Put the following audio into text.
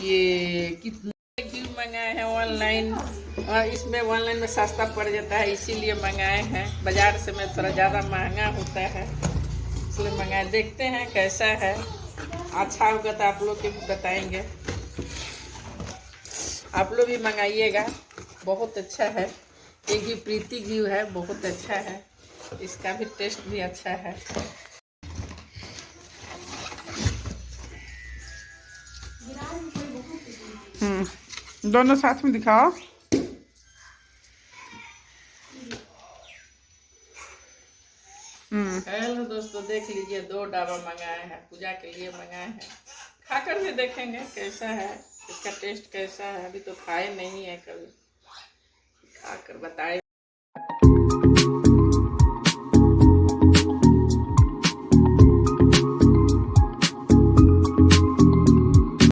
ये कितने घी मंगाए हैं ऑनलाइन, और इसमें ऑनलाइन में सस्ता पड़ जाता है, इसीलिए मंगाए हैं। बाजार से में थोड़ा ज़्यादा महंगा होता है, इसलिए मंगाए। देखते हैं कैसा है, अच्छा होगा तो आप लोग के भी बताएंगे। आप लोग भी मंगाइएगा, बहुत अच्छा है। ये घी प्रीति घी है, बहुत अच्छा है, इसका भी टेस्ट भी अच्छा है। दोनों साथ में दिखाओ। हेलो दोस्तों, देख लीजिए 2 डाबा मंगाए हैं, पूजा के लिए मंगाए हैं। खाकर भी देखेंगे कैसा है, इसका टेस्ट कैसा है। अभी तो खाए नहीं है, कभी खाकर बताए।